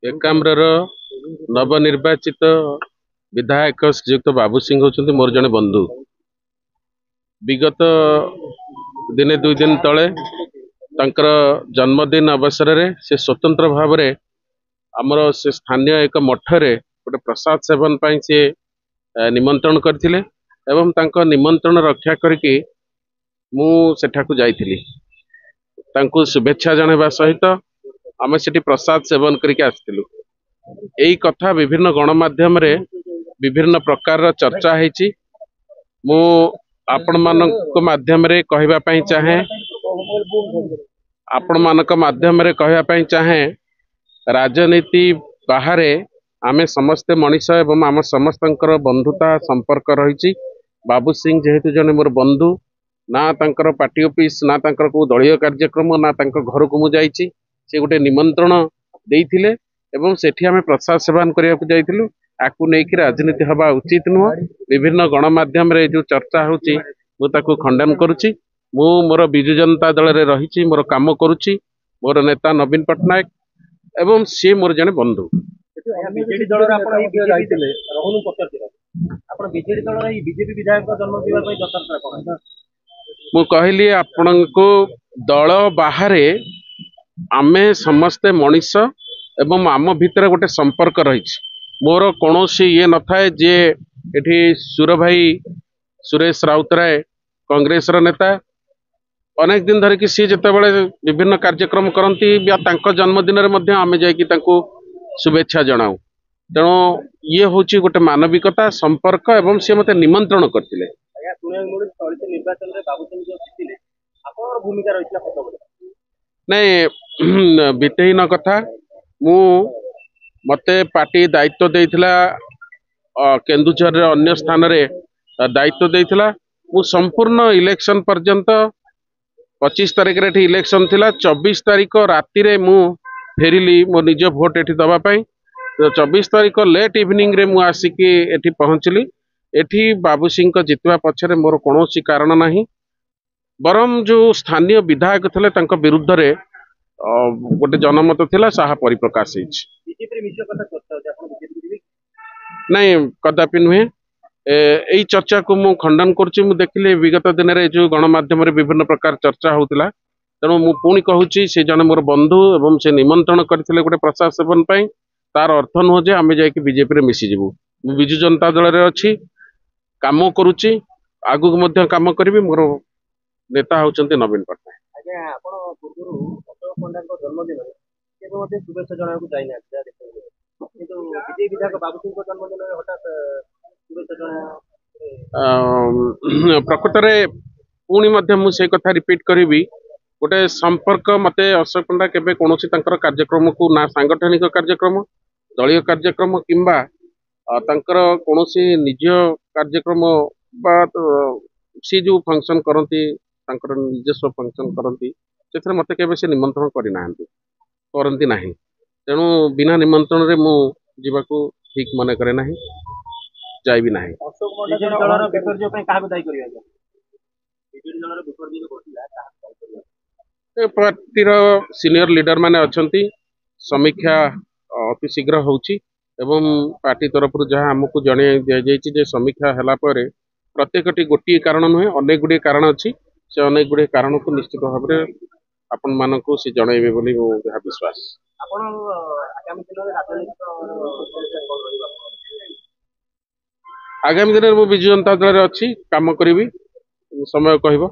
एकाम्रर नवनिर्वाचित विधायक श्रीयुक्त बाबू सिंह होचंती मोर जने बंधु। विगत दिने दुई दिन तले तांकर जन्मदिन अवसर रे से स्वतंत्र भाव रे आमर से स्थानीय एक मठरे गोटे प्रसाद सेवन पाई से निमंत्रण करथिले एवं तांको निमंत्रण रक्षा करके मु सेठाकू जाइथिली। तांको शुभेच्छा जणाइबा सहित आमे सेठी प्रसाद सेवन करके आस्थिलु। एई कथा विभिन्न गणमाध्यम रे विभिन्न प्रकार चर्चा हेची। मु आपण मानक माध्यम रे कहबा पई चाहे आपण मानक माध्यम रे कहबा पई चाहे राजनीति बाहरे आमे समस्त मनीष एवं आम समस्तंकर बंधुता संपर्क रही। बाबू सिंह जेहेतु जने मोर बंधु ना तांकर पार्टी ऑफिस ना तांकर को दलीय कार्यक्रम ना तांकर घर को मु जाइछि। से गोटे निमंत्रण देइथिले एवं सेठी आमे प्रसाद सेवन करिया को जाइथिलु। आकु नेकी राजनीति हवा उचित नुह। विभिन्न गणमाध्यम रे जो चर्चा होची मु ताकु खंडन करूची। मु मोर बिजु जनता दल रे रहिछि, मोर काम करूची। मोर नेता नवीन पटनायक एवं सी मोर जने बंधु। बीजेडी दल रे आपण जाइथिले रहनु पचरथिले आपण बीजेडी दल रे बीजेपी विधायक जन्म दिबा पई दरखास्त कोन मु कहली आपनको दल बाहरे आमे समस्ते मनीष एवं आम भितर गोटे संपर्क रही। मोर कौनसी ये न थाए जे एठी सुर भाई सुरेश राउतराय कांग्रेस रो नेता अनेक दिन धरिकी सी जितेबाला विभिन्न कार्यक्रम करती तांको जन्मदिन रे आमे जाइकी तांको शुभेच्छा जनाऊ। तेणु ये हूँ गोटे मानविकता संपर्क एवं सी मते निमंत्रण करथिले। नहीं बीतहीन कथा मु मते पार्टी दायित्व देइथिला केन्दुझर रे अन्य स्थान रे दायित्व देइथिला। मु संपूर्ण इलेक्शन पर्यंत 25 तारिख रे इलेक्शन थिला। 24 तारिख राति रे मु फेरिली मो निज भोट एठी दबा पई। 24 तारिख लेट इवनिंग रे मु आसिकी एठी पहुंचली। एठी बाबू सिंह को जितवा पछरे मोर कोनोसी कारण नाही। बरम जो स्थानीय विधायक थिले तांको विरुद्ध रे गोटे जनमत थिला साहा परिप्रकाश हेछि। नहीं कदापि नुहे। एई चर्चा को मु खंडन करछि। मु देखिले विगत दिन रे जो गणमाध्यम रे विभिन्न प्रकार चर्चा होतिला। तेणु मु पुणी कहूछि से जने मोर बंधु एवं से निमंत्रण करथिले गोटे प्रसाद सेवन पई। तार अर्थ नुह जे आमे जाइके बीजेपी रे मिसी जिवु। मु बिजु जनता दल रे अछि, काम करूछि, आगु मध्य काम करबी। मोर नेता होचंती नवीन पटनायक। आज्ञा आपण पूर्वरु अशोक पंडा को जन्मदिन केबे मते शुभेच्छा जणाକୁ जाइना किंतु विजय विधायक बाबू सिंह को जन्मदिन हठात शुभेच्छा जणा प्रकृत रे पुणी मध्य मु से कथा रिपीट करिवि। गोटे संपर्क मते अशोक पंडा केबे कोनोसी तांकर कार्यक्रम को ना सांगठनिक कार्यक्रम दलीय कार्यक्रम किंबा तांकर कोनोसी निज कार्यक्रम बा सी जो फंक्शन करती तांकर निजस्व फंक्शन करती से मते केबे से निमंत्रण करि नाहंती करंती नाही। तेणु बिना निमंत्रण रे मु जीवाको ठीक मने करे नाही, जाइबी नाही। अशोक पंडा दलर विपर्य पई काहा दायी करिया बीजेडी दलर विपर्य कोथिला काहा दायी करिया पार्टी रो सीनियर लीडर माने अछंती। समीक्षा अति शीघ्र होउची एवं पार्टी तरफ जहाँ हमको जणे दिया जायछि जे समीक्षा हला परे प्रत्येकटी गोटी कारण नुहे अनेक गुडी कारण अछि। से अनेक गुडी कारण को निश्चित भाव रे आपण मानको से जणाइबे बोली मो जहा विश्वास। आपण आगामी दिन रे राजनीतिक आगामी दिन में बिजु जनता दल रे अछि, काम करिवि, समय कहबो।